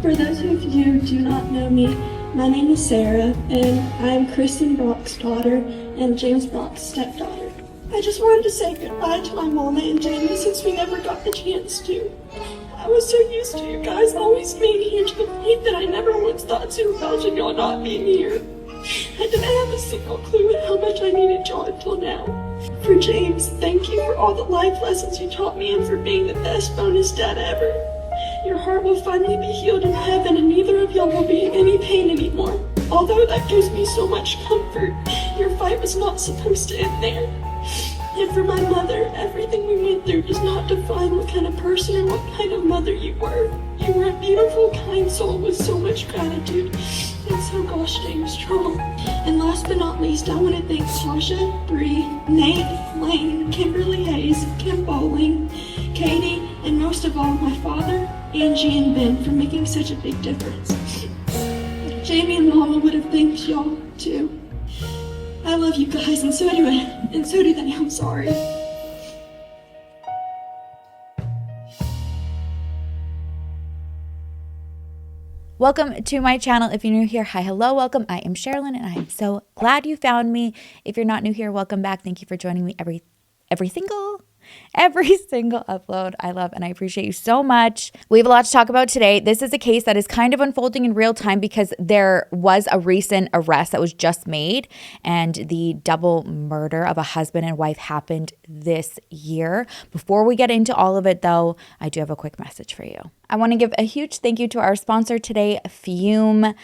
For those of you who do not know me, my name is Sarah, and I am Kristen Brock's daughter and James Brock's stepdaughter. I just wanted to say goodbye to my mama and Jamie since we never got the chance to. I was so used to you guys always being here to the point that I never once thought too much of y'all not being here. I didn't have a single clue how much I needed y'all until now. For James, thank you for all the life lessons you taught me and for being the best bonus dad ever. Your heart will finally be healed in heaven and neither of y'all will be in any pain anymore. Although that gives me so much comfort, your fight was not supposed to end there. And for my mother, everything we went through does not define what kind of person or what kind of mother you were. You were a beautiful, kind soul with so much gratitude and so gosh dang strong. And last but not least, I want to thank Tasha, Bree, Nate, Lane, Kimberly Hayes, Kim Bowling, Katie, and most of all, my father, Angie, and Ben for making such a big difference. Jamie and Mama would have thanked y'all too. I love you guys, and so do they. I'm sorry. Welcome to my channel. If you're new here, hi, hello, welcome. I am Sherrilyn, and I am so glad you found me. If you're not new here, welcome back. Thank you for joining me every single upload. I love and I appreciate you so much. We have a lot to talk about today. This is a case that is kind of unfolding in real time because there was a recent arrest that was just made, and the double murder of a husband and wife happened this year. Before we get into all of it though, I do have a quick message for you. I want to give a huge thank you to our sponsor today, Fume.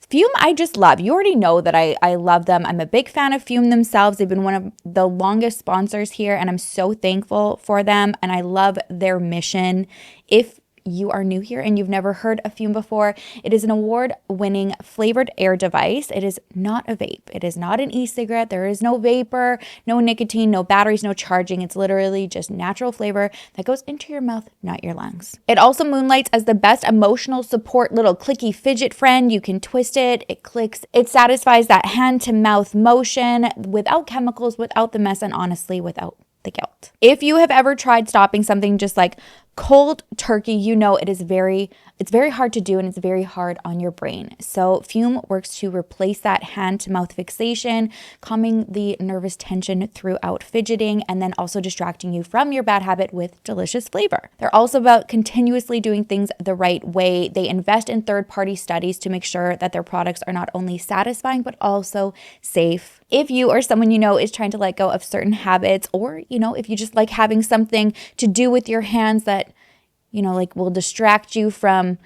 Fume, I just love. You already know that I love them. I'm a big fan of Fume themselves. They've been one of the longest sponsors here, and I'm so thankful for them, and I love their mission. If you are new here and you've never heard of Fume before, it is an award-winning flavored air device. It is not a vape. It is not an e-cigarette. There is no vapor, no nicotine, no batteries, no charging. It's literally just natural flavor that goes into your mouth, not your lungs. It also moonlights as the best emotional support little clicky fidget friend. You can twist it, it clicks, it satisfies that hand-to-mouth motion without chemicals, without the mess, and honestly, without the guilt. If you have ever tried stopping something just like cold turkey, you know it's very hard to do, and it's very hard on your brain. So Fume works to replace that hand-to-mouth fixation, calming the nervous tension throughout fidgeting, and then also distracting you from your bad habit with delicious flavor. They're also about continuously doing things the right way. They invest in third-party studies to make sure that their products are not only satisfying, but also safe. If you or someone you know is trying to let go of certain habits, or, if you just like having something to do with your hands that will distract you from,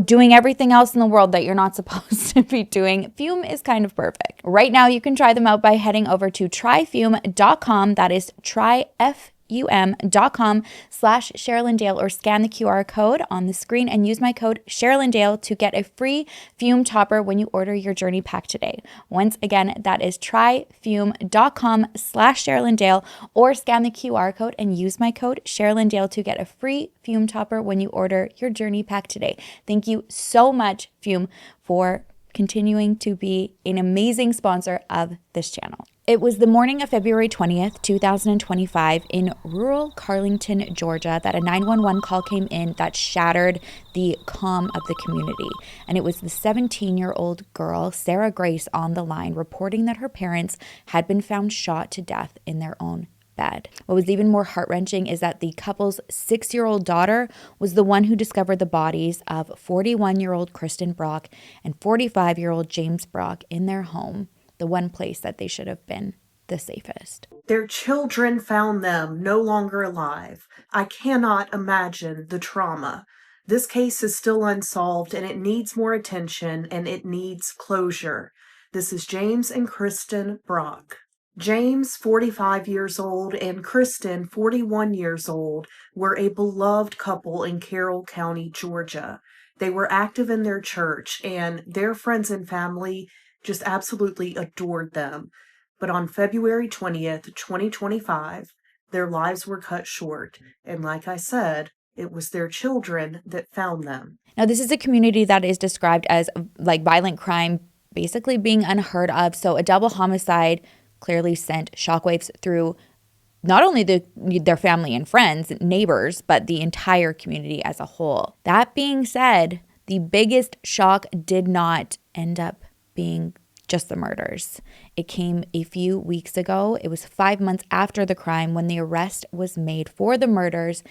doing everything else in the world that you're not supposed to be doing, Fume is kind of perfect. Right now, you can try them out by heading over to tryfume.com. That is tryfum.com/SherrilynDale, or scan the QR code on the screen and use my code SherrilynDale to get a free Fume topper when you order your journey pack today. Once again, that is tryfum.com/SherrilynDale, or scan the QR code and use my code SherrilynDale to get a free Fume topper when you order your journey pack today. Thank you so much, Fume, for continuing to be an amazing sponsor of this channel. It was the morning of February 20th, 2025 in rural Carlington, Georgia, that a 911 call came in that shattered the calm of the community. And it was the 17-year-old girl, Sarah Grace, on the line reporting that her parents had been found shot to death in their own bed. What was even more heart-wrenching is that the couple's 6-year-old daughter was the one who discovered the bodies of 41-year-old Kristen Brock and 45-year-old James Brock in their home, the one place that they should have been the safest. Their children found them no longer alive. I cannot imagine the trauma. This case is still unsolved, and it needs more attention, and it needs closure. This is James and Kristen Brock. James, 45 years old, and Kristen, 41 years old, were a beloved couple in Carroll County, Georgia. They were active in their church, and their friends and family just absolutely adored them. But on February 20th, 2025, their lives were cut short. And like I said, it was their children that found them. Now, this is a community that is described as violent crime basically being unheard of. So a double homicide clearly sent shockwaves through not only their family and friends, neighbors, but the entire community as a whole. That being said, The biggest shock did not end up being just the murders. It came a few weeks ago. It was 5 months after the crime when the arrest was made for the murders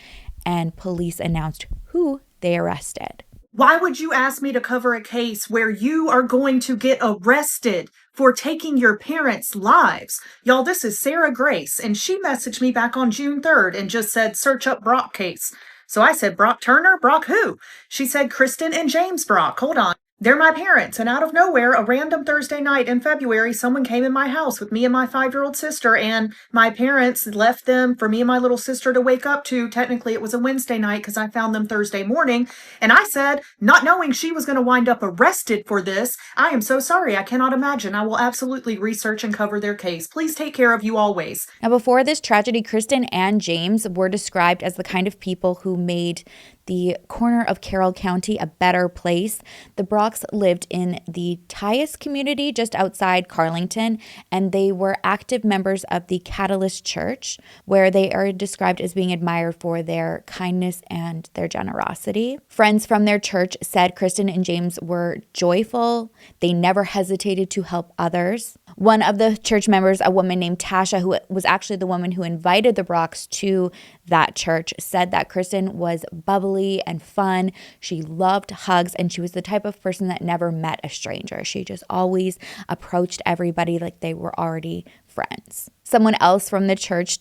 and police announced who they arrested. Why would you ask me to cover a case where you are going to get arrested for taking your parents' lives? Y'all, this is Sarah Grace, and she messaged me back on June 3rd and just said, search up Brock case. So I said, Brock Turner? Brock who? She said, Kristen and James Brock. Hold on. They're my parents, and out of nowhere, a random Thursday night in February, someone came in my house with me and my 5-year-old sister, and my parents left them for me and my little sister to wake up to. Technically, it was a Wednesday night because I found them Thursday morning, and I said, not knowing she was going to wind up arrested for this, I am so sorry. I cannot imagine. I will absolutely research and cover their case. Please take care of you always. Now, before this tragedy, Kristen and James were described as the kind of people who made the corner of Carroll County a better place. The Brocks lived in the Tyus community just outside Carlington, and they were active members of the Catalyst Church, where they are described as being admired for their kindness and their generosity. Friends from their church said Kristen and James were joyful. They never hesitated to help others. One of the church members, a woman named Tasha, who was actually the woman who invited the Brocks to that church, said that Kristen was bubbly and fun. She loved hugs, and she was the type of person that never met a stranger. She just always approached everybody like they were already friends. Someone else from the church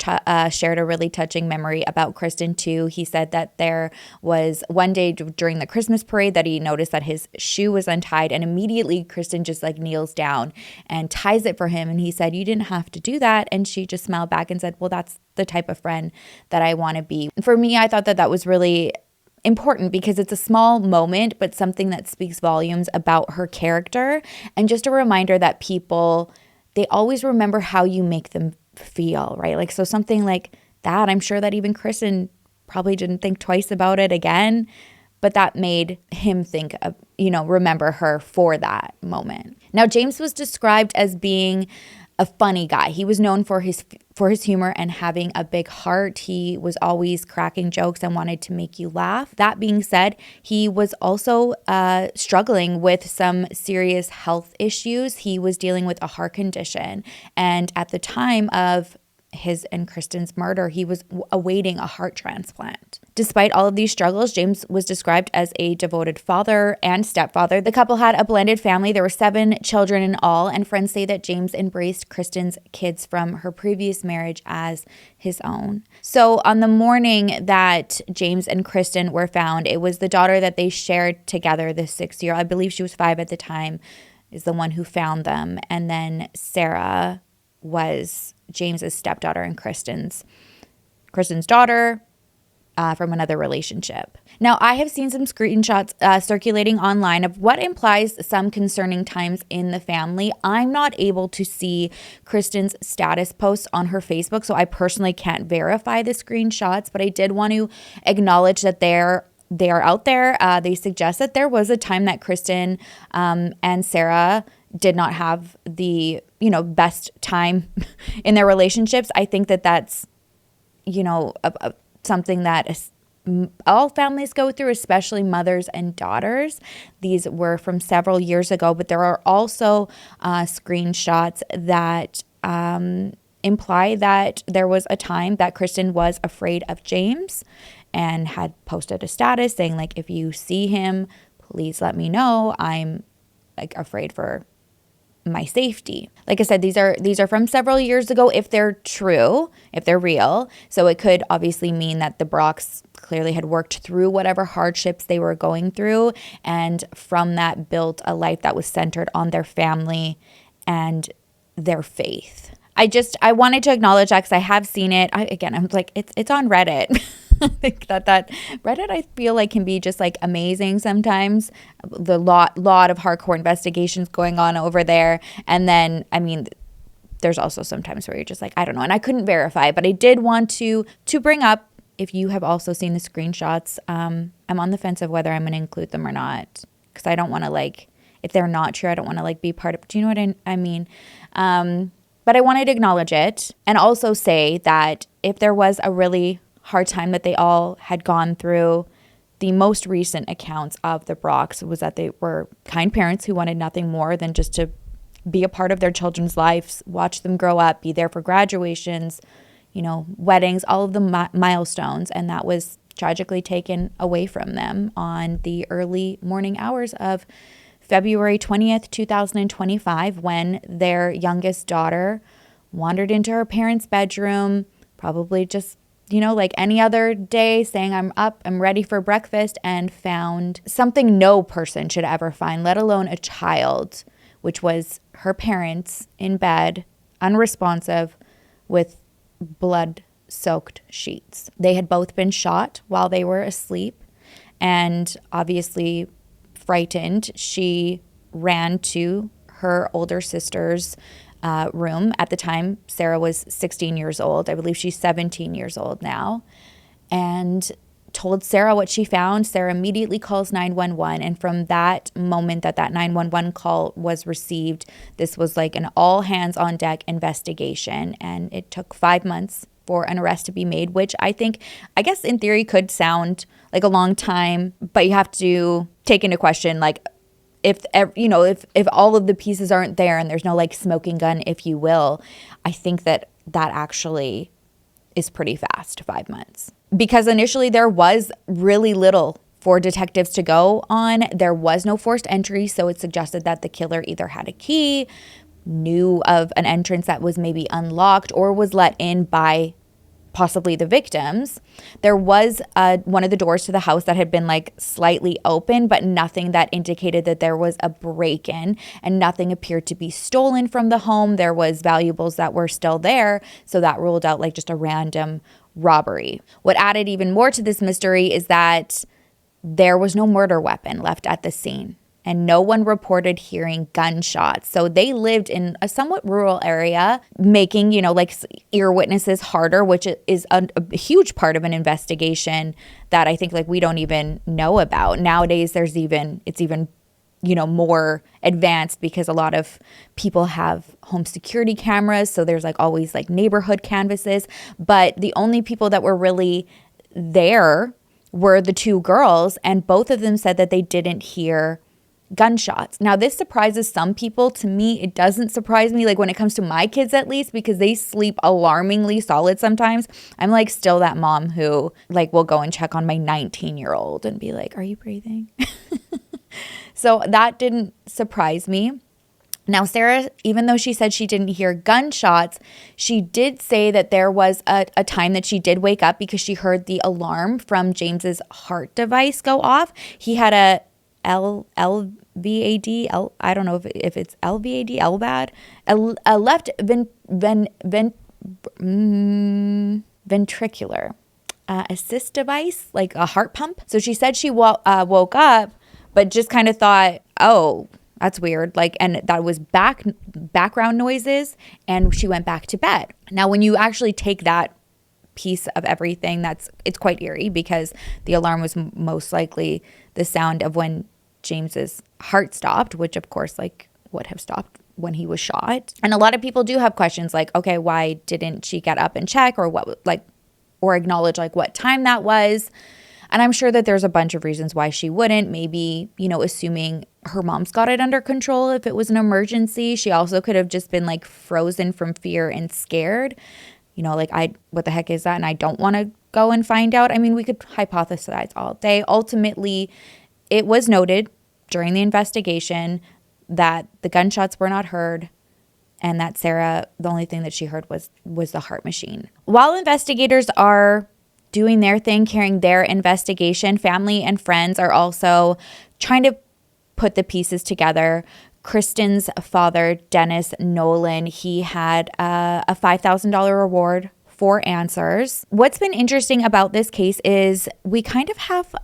shared a really touching memory about Kristen too. He said that there was one day during the Christmas parade that he noticed that his shoe was untied, and immediately Kristen just like kneels down and ties it for him. And he said, "You didn't have to do that." And she just smiled back and said, "Well, that's the type of friend that I want to be." For me, I thought that that was really important because it's a small moment, but something that speaks volumes about her character, and just a reminder that people, they always remember how you make them feel, right? Like, so something like that, I'm sure that even Kristen probably didn't think twice about it again, but that made him think of, remember her for that moment. Now, James was described as being a funny guy. He was known for his humor and having a big heart. He was always cracking jokes and wanted to make you laugh. That being said, he was also struggling with some serious health issues. He was dealing with a heart condition, and at the time of his and Kristen's murder, he was awaiting a heart transplant. Despite all of these struggles, James was described as a devoted father and stepfather. The couple had a blended family. There were 7 children in all, and friends say that James embraced Kristen's kids from her previous marriage as his own. So on the morning that James and Kristen were found, it was the daughter that they shared together, the 6-year-old, I believe she was 5 at the time, is the one who found them. And then Sarah was James's stepdaughter and Kristen's daughter from another relationship. Now, I have seen some screenshots circulating online of what implies some concerning times in the family. I'm not able to see Kristen's status posts on her Facebook, so I personally can't verify the screenshots, but I did want to acknowledge that they are out there. They suggest that there was a time that Kristen and Sarah did not have the, best time in their relationships. I think that that's, something that all families go through, especially mothers and daughters. These were from several years ago, but there are also screenshots that imply that there was a time that Kristen was afraid of James and had posted a status saying, like, if you see him, please let me know. I'm afraid for my safety. Like I said, these are from several years ago, if they're true, if they're real. So it could obviously mean that the Brocks clearly had worked through whatever hardships they were going through, and from that built a life that was centered on their family and their faith. I wanted to acknowledge that because I have seen it. I'm like, it's on Reddit. I think that Reddit, I feel like, can be just like amazing sometimes. The lot of hardcore investigations going on over there. And then, there's also sometimes where you're just like, I don't know. And I couldn't verify, but I did want to bring up, if you have also seen the screenshots, I'm on the fence of whether I'm going to include them or not. Because I don't want to, if they're not true, I don't want to be part of, do you know what I mean? But I wanted to acknowledge it and also say that if there was a really hard time that they all had gone through, the most recent accounts of the Brocks was that they were kind parents who wanted nothing more than just to be a part of their children's lives, watch them grow up, be there for graduations, weddings, all of the milestones. And that was tragically taken away from them on the early morning hours of February 20th, 2025, when their youngest daughter wandered into her parents' bedroom, probably just, like any other day, saying, "I'm up, I'm ready for breakfast," and found something no person should ever find, let alone a child, which was her parents in bed, unresponsive, with blood-soaked sheets. They had both been shot while they were asleep, and obviously frightened, she ran to her older sister's room. At the time, Sarah was 16 years old. I believe she's 17 years old now. And told Sarah what she found. Sarah immediately calls 911. And from that moment that 911 call was received, this was like an all hands on deck investigation. And it took 5 months for an arrest to be made, which I guess in theory could sound like a long time, but you have to take into question, like, if all of the pieces aren't there and there's no like smoking gun, if you will, I think that actually is pretty fast, 5 months. Because initially there was really little for detectives to go on. There was no forced entry, so it suggested that the killer either had a key, knew of an entrance that was maybe unlocked, or was let in by possibly the victims. There was one of the doors to the house that had been like slightly open, but nothing that indicated that there was a break-in, and nothing appeared to be stolen from the home. There was valuables that were still there, so that ruled out like just a random robbery. What added even more to this mystery is that there was no murder weapon left at the scene, and no one reported hearing gunshots. So they lived in a somewhat rural area, making, like ear witnesses harder, which is a huge part of an investigation that I think like we don't even know about. Nowadays, it's even more advanced because a lot of people have home security cameras. So there's like always like neighborhood canvases. But the only people that were really there were the two girls, and both of them said that they didn't hear gunshots. Now, this surprises some people. To me, it doesn't surprise me, like when it comes to my kids at least, because they sleep alarmingly solid sometimes. I'm like still that mom who like will go and check on my 19-year-old and be like, "Are you breathing?" So that didn't surprise me. Now, Sarah, even though she said she didn't hear gunshots, she did say that there was a time that she did wake up because she heard the alarm from James's heart device go off. He had a LVAD, I don't know if it's LVAD, LVAD, a left ventricular assist device, like a heart pump. So she said she woke up, but just kind of thought, oh, that's weird. Like, and that was background noises, and she went back to bed. Now, when you actually take that piece of everything, it's quite eerie, because the alarm was most likely the sound of when James's heart stopped, which of course like would have stopped when he was shot. And a lot of people do have questions like, okay, why didn't she get up and check, or or acknowledge like what time that was? And I'm sure that there's a bunch of reasons why she wouldn't. Maybe, assuming her mom's got it under control if it was an emergency. She also could have just been like frozen from fear and scared. What the heck is that? And I don't want to go and find out. I mean, we could hypothesize all day. Ultimately, it was noted during the investigation that the gunshots were not heard, and that Sarah, the only thing that she heard was the heart machine. While investigators are doing their thing, carrying their investigation, family and friends are also trying to put the pieces together. Kristen's father, Dennis Nolan, he had a $5,000 reward for answers. What's been interesting about this case is we kind of have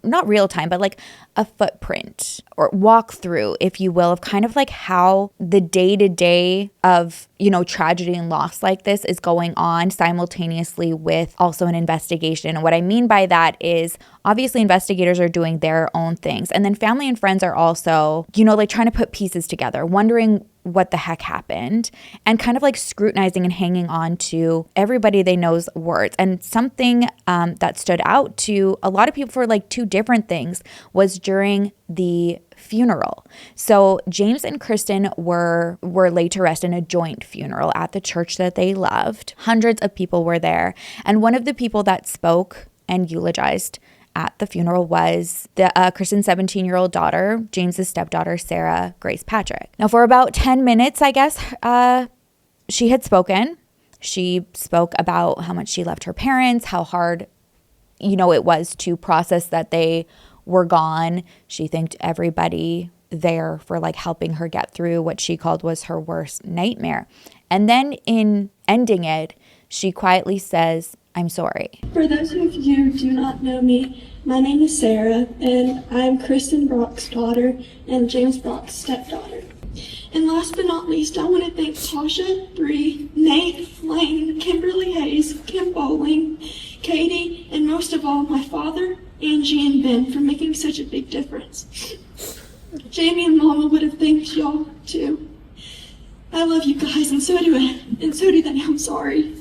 not real time, but like a footprint or walkthrough, if you will, of kind of like how the day-to-day of, tragedy and loss like this is going on simultaneously with also an investigation. And what I mean by that is obviously investigators are doing their own things. And then family and friends are also, trying to put pieces together, wondering what the heck happened, and kind of like scrutinizing and hanging on to everybody they know's words. And something that stood out to a lot of people for like two different things was during the funeral. So James and Kristen were laid to rest in a joint funeral at the church that they loved. Hundreds of people were there. And one of the people that spoke and eulogized at the funeral was the Kristen's 17-year-old daughter, James's stepdaughter, Sarah Grace Patrick. Now, for about 10 minutes, I guess, she had spoken. She spoke about how much she loved her parents, how hard, it was to process that they were gone. She thanked everybody there for like helping her get through what she called was her worst nightmare. And then in ending it, she quietly says, "I'm sorry." For those of you who do not know me, my name is Sarah, and I'm Kristen Brock's daughter and James Brock's stepdaughter. And last but not least, I want to thank Tasha, Bree, Nate, Lane, Kimberly Hayes, Kim Bowling, Katie, and most of all, my father, Angie, and Ben for making such a big difference. Jamie and Mama would have thanked y'all too. I love you guys, and so do they. I'm sorry.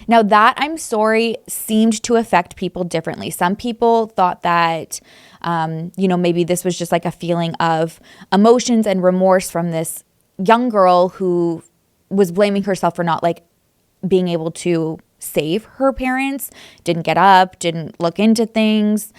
Now that "I'm sorry" seemed to affect people differently. Some people thought that, maybe this was just like a feeling of emotions and remorse from this young girl who was blaming herself for not like being able to save her parents, didn't get up, didn't look into things,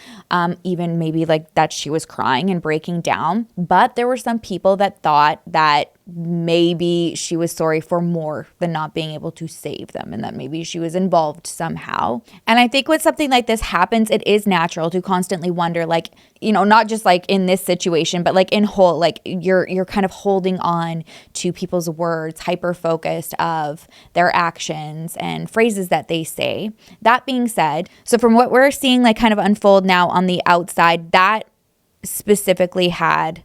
even maybe like that she was crying and breaking down. But there were some people that thought that maybe she was sorry for more than not being able to save them, and that maybe she was involved somehow. And I think when something like this happens, it is natural to constantly wonder, like, not just like in this situation, but like in whole, like you're kind of holding on to people's words, hyper focused of their actions and phrases that they say. That being said, so from what we're seeing like kind of unfold now on the outside, that specifically had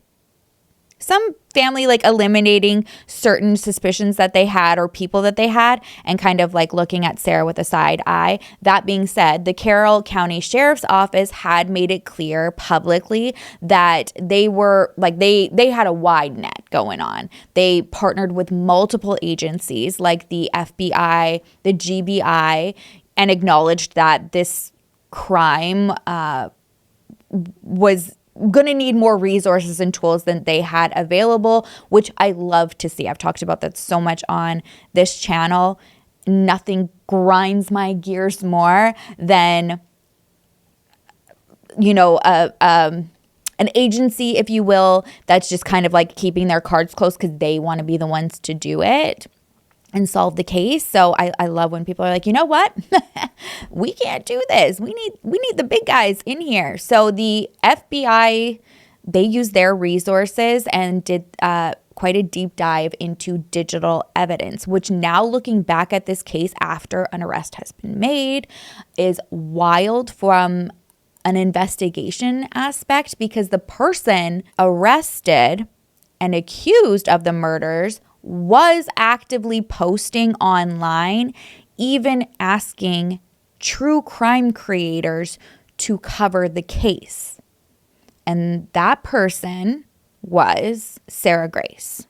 some family like eliminating certain suspicions that they had or people that they had and kind of like looking at Sarah with a side eye. That being said, the Carroll County Sheriff's Office had made it clear publicly that they were like they had a wide net going on. They partnered with multiple agencies like the FBI, the GBI, and acknowledged that this crime was going to need more resources and tools than they had available, which I love to see. I've talked about that so much on this channel. Nothing grinds my gears more than, an agency, if you will, that's just kind of like keeping their cards close because they want to be the ones to do it and solve the case. So I love when people are like, you know what? We can't do this. We need the big guys in here. So the FBI, they used their resources and did quite a deep dive into digital evidence, which now looking back at this case after an arrest has been made is wild from an investigation aspect, because the person arrested and accused of the murders was actively posting online, even asking true crime creators to cover the case. And that person was Sarah Grace,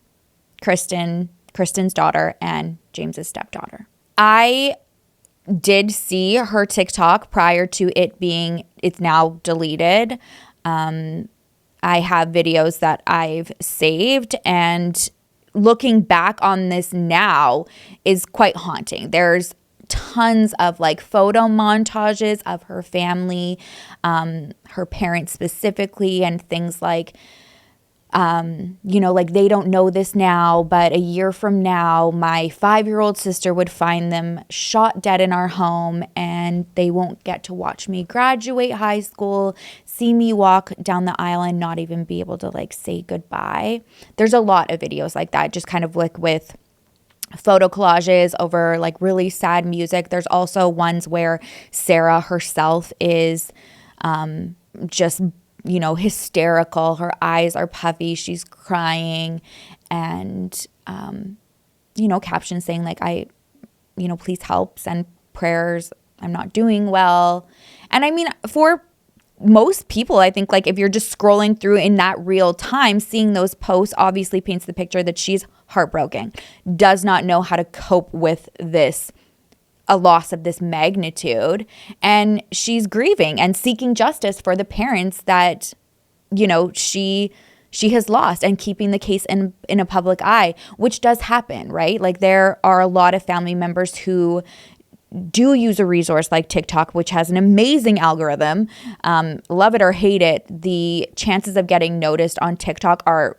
Kristen's daughter and James's stepdaughter. I did see her TikTok prior to it's now deleted. I have videos that I've saved, and looking back on this now is quite haunting. There's tons of like photo montages of her family, her parents specifically, and things like, like they don't know this now, but a year from now, my 5-year-old sister would find them shot dead in our home, and they won't get to watch me graduate high school, see me walk down the aisle, and not even be able to like say goodbye. There's a lot of videos like that, just kind of like with photo collages over like really sad music. There's also ones where Sarah herself is just hysterical. Her eyes are puffy. She's crying, and, captions saying like, please help, send prayers. I'm not doing well. And I mean, for most people, I think, like if you're just scrolling through in that real time, seeing those posts obviously paints the picture that she's heartbroken, does not know how to cope with a loss of this magnitude. And she's grieving and seeking justice for the parents that, she has lost, and keeping the case in a public eye, which does happen, right? Like there are a lot of family members who do use a resource like TikTok, which has an amazing algorithm. Love it or hate it, the chances of getting noticed on TikTok are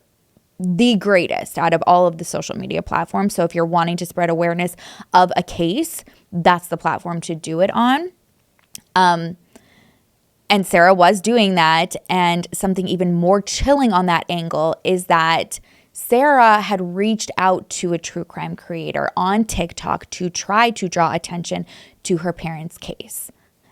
the greatest out of all of the social media platforms. So if you're wanting to spread awareness of a case, that's the platform to do it on. And Sarah was doing that. And something even more chilling on that angle is that Sarah had reached out to a true crime creator on TikTok to try to draw attention to her parents' case.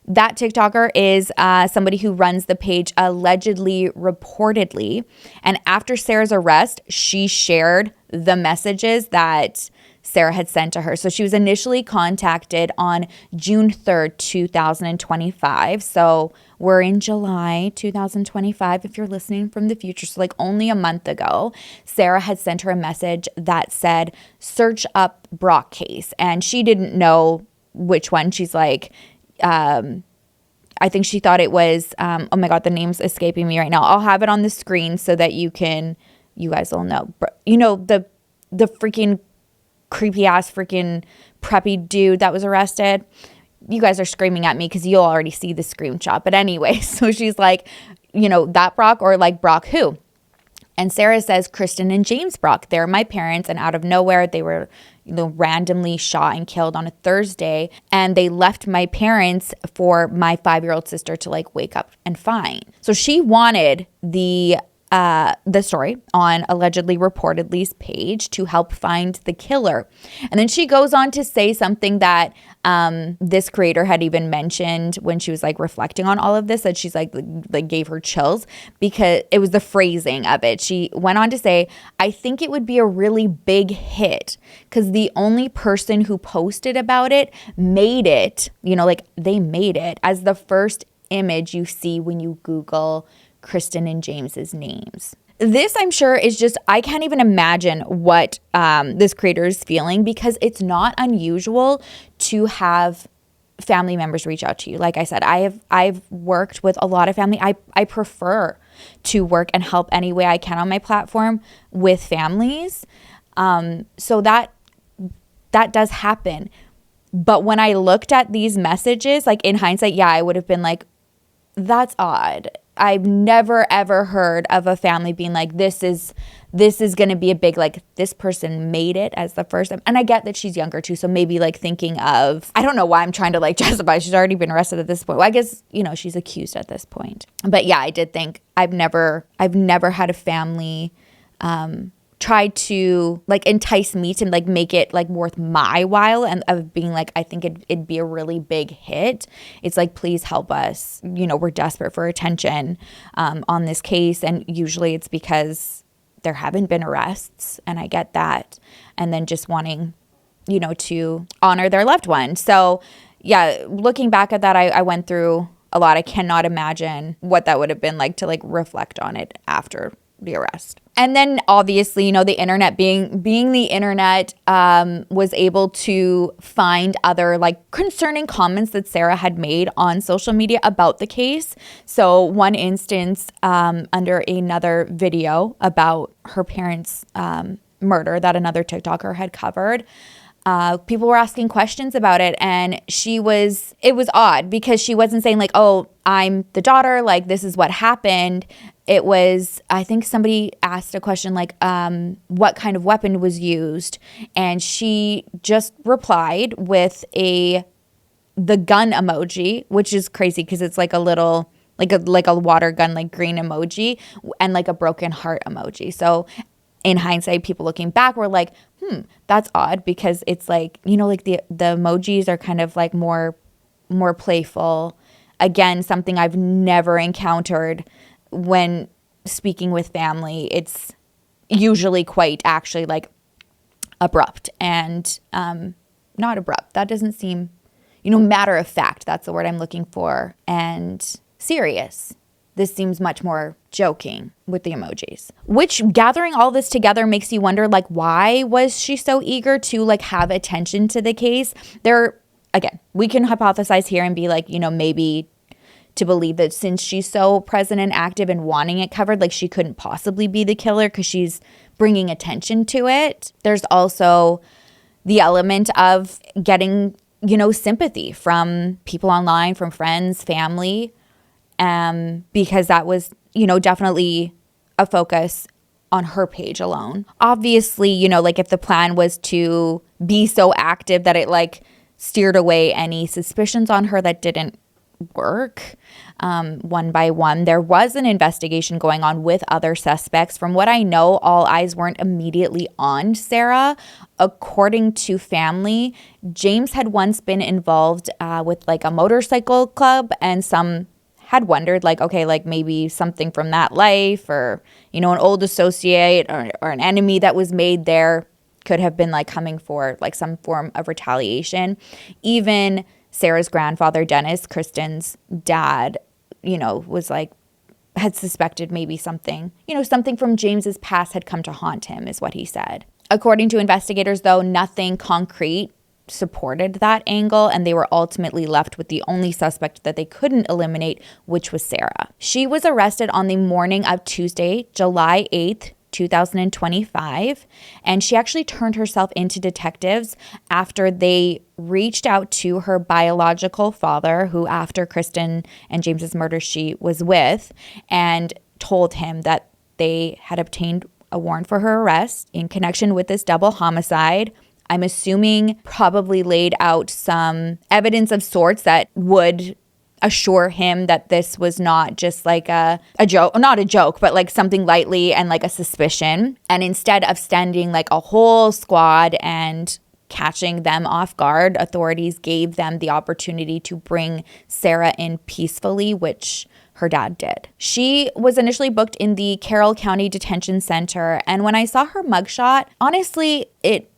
That TikToker is somebody who runs the page Allegedly Reportedly. And after Sarah's arrest, she shared the messages that Sarah had sent to her. So she was initially contacted on June 3rd, 2025. So we're in July 2025 if you're listening from the future. So like only a month ago, Sarah had sent her a message that said, search up Brock case. And she didn't know which one. She's like, I think she thought it was, oh my God, the name's escaping me right now. I'll have it on the screen so that you guys will know. The freaking creepy ass freaking preppy dude that was arrested. You guys are screaming at me because you'll already see the screenshot. But anyway, so she's like, that Brock, or like Brock who? And Sarah says, Kristen and James Brock, they're my parents. And out of nowhere, they were randomly shot and killed on a Thursday. And they left my parents for my 5-year-old sister to like wake up and find. So she wanted the story on Allegedly Reportedly's page to help find the killer. And then she goes on to say something that this creator had even mentioned when she was like reflecting on all of this, that she's like gave her chills because it was the phrasing of it. She went on to say, I think it would be a really big hit because the only person who posted about it made it, they made it as the first image you see when you Google Kristen and James's names. This, I'm sure, is just, I can't even imagine what this creator is feeling, because it's not unusual to have family members reach out to you. Like I said, I've worked with a lot of family. I prefer to work and help any way I can on my platform with families. So that does happen. But when I looked at these messages, like in hindsight, yeah, I would have been like, that's odd. I've never ever heard of a family being like, this is going to be a big, like, this person made it as the first. And I get that she's younger too. So maybe like thinking of, I don't know why I'm trying to like justify. She's already been arrested at this point. Well, I guess, she's accused at this point. But yeah, I did think I've never had a family, try to like entice me to like make it like worth my while, and of being like, I think it'd be a really big hit. It's like, please help us. We're desperate for attention on this case. And usually it's because there haven't been arrests, and I get that. And then just wanting, to honor their loved one. So yeah, looking back at that, I went through a lot. I cannot imagine what that would have been like to like reflect on it after the arrest. And then obviously, the internet being the internet, was able to find other like concerning comments that Sarah had made on social media about the case. So one instance, under another video about her parents' murder that another TikToker had covered, people were asking questions about it, and it was odd because she wasn't saying like, oh, I'm the daughter, like this is what happened. It was, I think somebody asked a question like, what kind of weapon was used? And she just replied with the gun emoji, which is crazy because it's like a little, like a water gun, like green emoji, and like a broken heart emoji. So in hindsight, people looking back were like, that's odd, because it's like, like the emojis are kind of like more playful. Again, something I've never encountered when speaking with family. It's usually quite actually like abrupt and not abrupt. That doesn't seem, matter of fact. That's the word I'm looking for. And serious. This seems much more joking with the emojis, which gathering all this together makes you wonder, like, why was she so eager to like have attention to the case? Again, we can hypothesize here and be like, maybe to believe that since she's so present and active and wanting it covered, like she couldn't possibly be the killer because she's bringing attention to it. There's also the element of getting, sympathy from people online, from friends, family, because that was, definitely a focus on her page alone. Obviously, like if the plan was to be so active that it like steered away any suspicions on her, that didn't work. One by one, there was an investigation going on with other suspects. From what I know, all eyes weren't immediately on Sarah. According to family, James had once been involved with like a motorcycle club, and some had wondered like, okay, like maybe something from that life, or an old associate or an enemy that was made there could have been like coming for like some form of retaliation. Even Sarah's grandfather, Dennis, Kristen's dad, was like, had suspected maybe something, something from James's past had come to haunt him, is what he said. According to investigators, though, nothing concrete supported that angle, and they were ultimately left with the only suspect that they couldn't eliminate, which was Sarah. She was arrested on the morning of Tuesday, July 8th, 2025, and she actually turned herself into detectives after they reached out to her biological father, who after Kristen and James's murder she was with, and told him that they had obtained a warrant for her arrest in connection with this double homicide. I'm assuming probably laid out some evidence of sorts that would assure him that this was not just like a joke, not a joke, but like something lightly and like a suspicion. And instead of sending like a whole squad and catching them off guard, authorities gave them the opportunity to bring Sarah in peacefully, which her dad did. She was initially booked in the Carroll County Detention Center, and when I saw her mugshot, honestly, it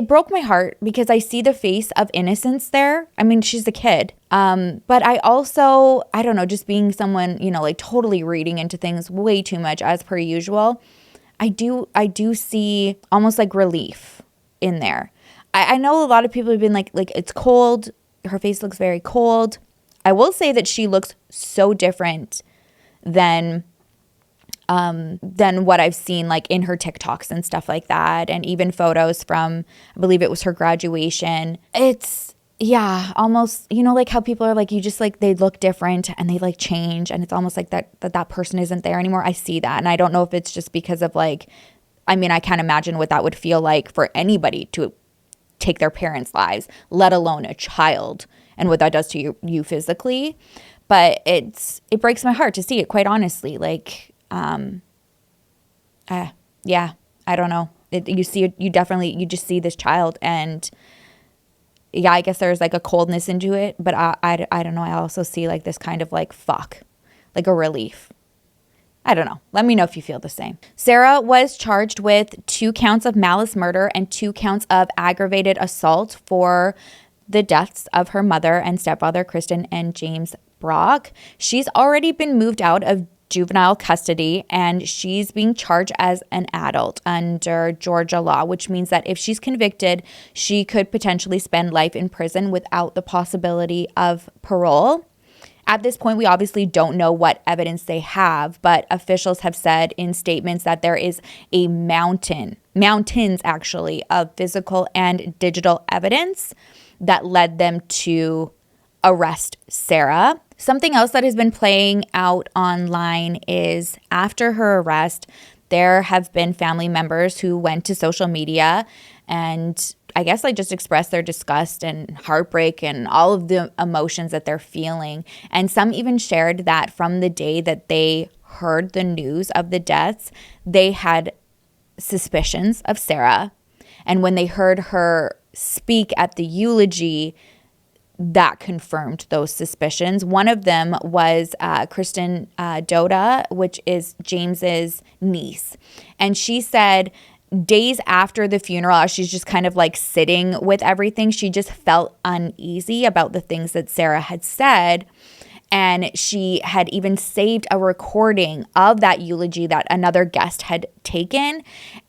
broke my heart because I see the face of innocence there. I mean, she's a kid. But I also, I don't know, just being someone, like totally reading into things way too much as per usual, I do see almost like relief in there. I know a lot of people have been like it's cold. Her face looks very cold. I will say that she looks so different than what I've seen like in her TikToks and stuff like that, and even photos from, I believe it was her graduation. It's, yeah, almost, like how people are like, you just like, they look different and they like change, and it's almost like that person isn't there anymore. I see that, and I don't know if it's just because of like, I mean, I can't imagine what that would feel like for anybody to take their parents' lives, let alone a child, and what that does to you physically. But it breaks my heart to see it, quite honestly. Like, yeah, I don't know. You just see this child, and yeah, I guess there's like a coldness into it, but I don't know. I also see like this kind of like fuck, like a relief. I don't know. Let me know if you feel the same. Sarah was charged with 2 counts of malice murder and 2 counts of aggravated assault for the deaths of her mother and stepfather, Kristen and James Brock. She's already been moved out of juvenile custody, and she's being charged as an adult under Georgia law, which means that if she's convicted, she could potentially spend life in prison without the possibility of parole. At this point, we obviously don't know what evidence they have, but officials have said in statements that there is a mountains actually, of physical and digital evidence that led them to arrest Sarah. Something else that has been playing out online is after her arrest, there have been family members who went to social media and I guess like just expressed their disgust and heartbreak and all of the emotions that they're feeling. And some even shared that from the day that they heard the news of the deaths, they had suspicions of Sarah. And when they heard her speak at the eulogy, that confirmed those suspicions. One of them was Kristen Doda, which is James's niece. And she said days after the funeral, she's just kind of like sitting with everything, she just felt uneasy about the things that Sarah had said. And she had even saved a recording of that eulogy that another guest had taken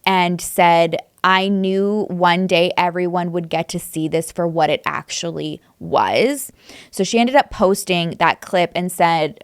and said, I knew one day everyone would get to see this for what it actually was. So she ended up posting that clip and said,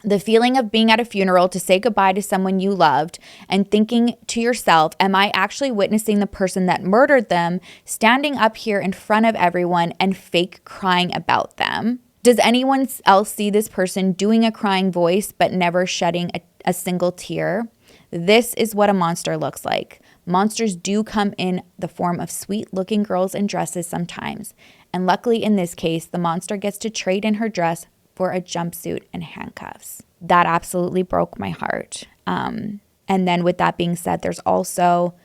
the feeling of being at a funeral to say goodbye to someone you loved and thinking to yourself, am I actually witnessing the person that murdered them standing up here in front of everyone and fake crying about them? Does anyone else see this person doing a crying voice but never shedding a single tear? This is what a monster looks like. Monsters do come in the form of sweet-looking girls in dresses sometimes. And luckily in this case, the monster gets to trade in her dress for a jumpsuit and handcuffs. That absolutely broke my heart. And then with that being said, there's also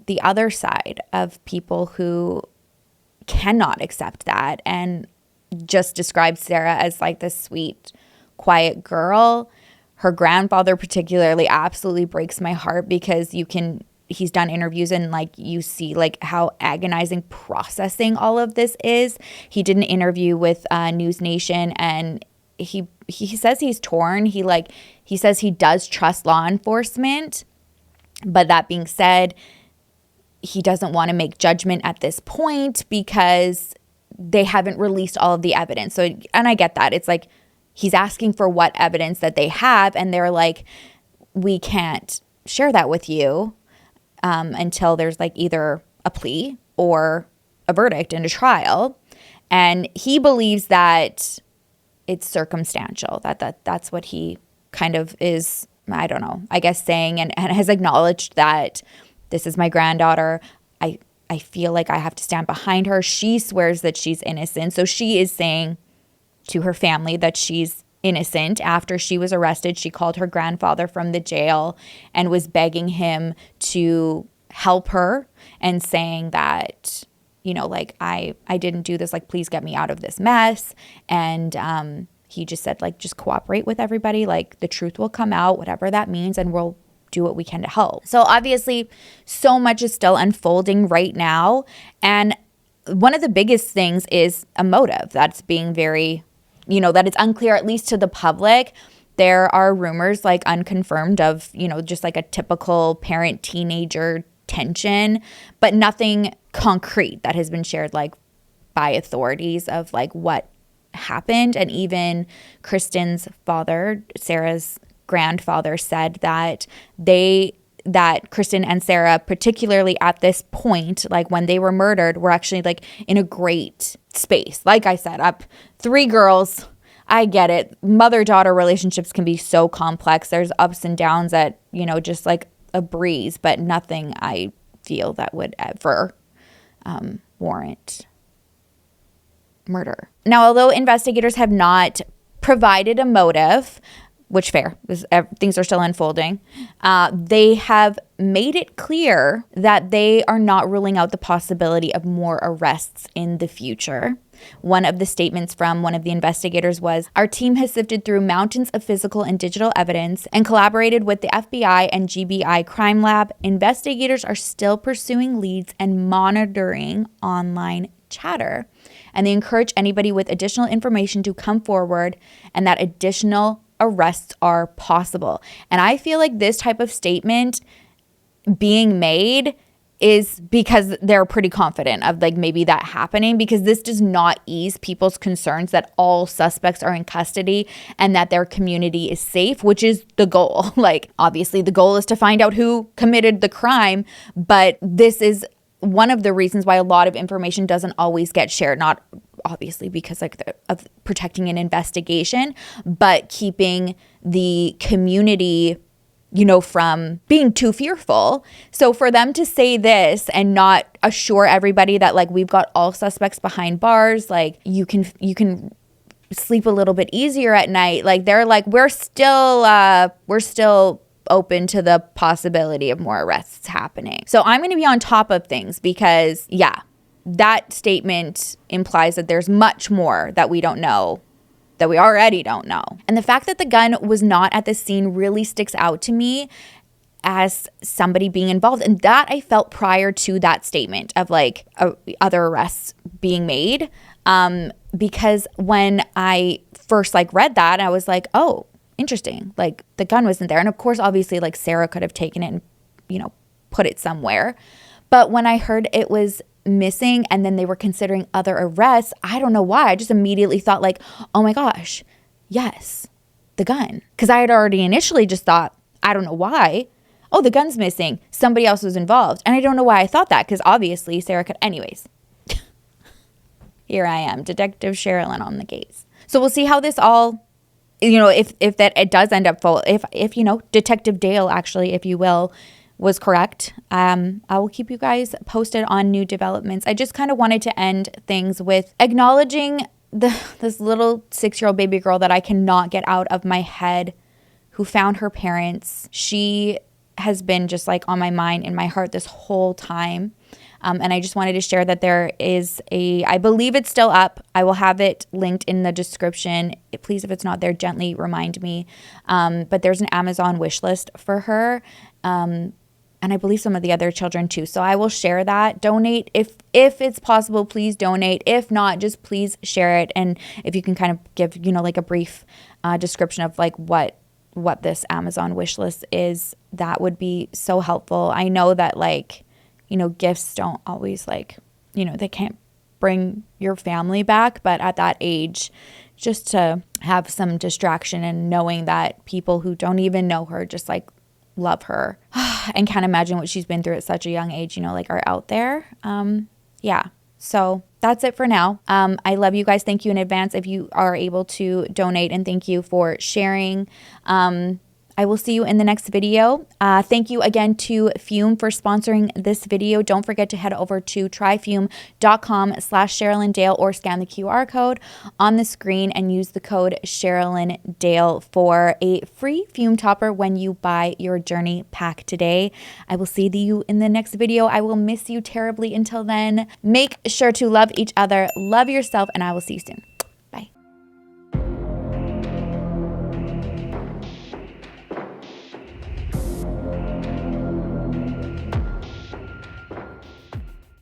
the other side of people who cannot accept that and just describe Sarah as like this sweet, quiet girl. Her grandfather particularly absolutely breaks my heart because he's done interviews and like you see like how agonizing processing all of this is. He did an interview with News Nation and he says he's torn. He says he does trust law enforcement, but that being said, he doesn't want to make judgment at this point because they haven't released all of the evidence. So, and I get that. It's like he's asking for what evidence that they have and they're like, we can't share that with you until there's like either a plea or a verdict in a trial. And he believes that it's circumstantial, that's what he kind of is, I don't know, I guess saying and has acknowledged that this is my granddaughter. I feel like I have to stand behind her. She swears that she's innocent. So she is saying to her family that she's innocent. After she was arrested, she called her grandfather from the jail and was begging him to help her and saying that, you know, like, I didn't do this, like, please get me out of this mess. And he just said, like, just cooperate with everybody. Like, the truth will come out, whatever that means, and we'll do what we can to help. So obviously, so much is still unfolding right now. And one of the biggest things is a motive that's being very, you know, that it's unclear, at least to the public. There are rumors, like unconfirmed, of, you know, just like a typical parent-teenager tension, but nothing concrete that has been shared, like, by authorities of, like, what happened. And even Kristen's father, Sarah's grandfather, said that Kristen and Sarah, particularly at this point, like when they were murdered, were actually like in a great space. Like I said, up 3 girls. I get it. Mother-daughter relationships can be so complex. There's ups and downs that, you know, just like a breeze, but nothing I feel that would ever warrant murder. Now, although investigators have not provided a motive, which fair, things are still unfolding, they have made it clear that they are not ruling out the possibility of more arrests in the future. One of the statements from one of the investigators was, "Our team has sifted through mountains of physical and digital evidence and collaborated with the FBI and GBI Crime Lab. Investigators are still pursuing leads and monitoring online chatter. And they encourage anybody with additional information to come forward and that additional arrests are possible." And I feel like this type of statement being made is because they're pretty confident of like maybe that happening, because this does not ease people's concerns that all suspects are in custody and that their community is safe, which is the goal. Like, obviously the goal is to find out who committed the crime, but this is one of the reasons why a lot of information doesn't always get shared, not obviously because like of protecting an investigation, but keeping the community, you know, from being too fearful. So for them to say this and not assure everybody that like we've got all suspects behind bars, like you can sleep a little bit easier at night. Like they're like, we're still open to the possibility of more arrests happening. So I'm going to be on top of things because, yeah, that statement implies that there's much more that we don't know, that we already don't know. And the fact that the gun was not at the scene really sticks out to me as somebody being involved. And that I felt prior to that statement of like other arrests being made. Because when I first like read that, I was like, oh, interesting. Like the gun wasn't there. And of course, obviously like Sarah could have taken it and, put it somewhere. But when I heard it was missing and then they were considering other arrests, I don't know why. I just immediately thought like, oh my gosh, yes, the gun. Because I had already initially just thought, I don't know why, oh, the gun's missing. Somebody else was involved. And I don't know why I thought that, because obviously Sarah could. Anyways, here I am, Detective Sherrilyn on the case. So we'll see how this all, if that it does end up full, if Detective Dale, actually, if you will, was correct. I will keep you guys posted on new developments. I just kind of wanted to end things with acknowledging this little 6-year-old baby girl that I cannot get out of my head, who found her parents. She has been just like on my mind and my heart this whole time. And I just wanted to share that there is I believe it's still up. I will have it linked in the description. Please, if it's not there, gently remind me. But there's an Amazon wish list for her. And I believe some of the other children too. So I will share that. Donate if it's possible. Please donate. If not, just please share it. And if you can kind of give like a brief description of like what this Amazon wish list is, that would be so helpful. I know that like gifts don't always like they can't bring your family back, but at that age, just to have some distraction and knowing that people who don't even know her just like love her and can't imagine what she's been through at such a young age, like are out there. Yeah. So that's it for now. I love you guys. Thank you in advance if you are able to donate, and thank you for sharing. I will see you in the next video. Thank you again to Fume for sponsoring this video. Don't forget to head over to tryfume.com/SherrilynDale or scan the QR code on the screen and use the code SherrilynDale for a free Fume topper when you buy your journey pack today. I will see you in the next video. I will miss you terribly until then. Make sure to love each other, love yourself, and I will see you soon.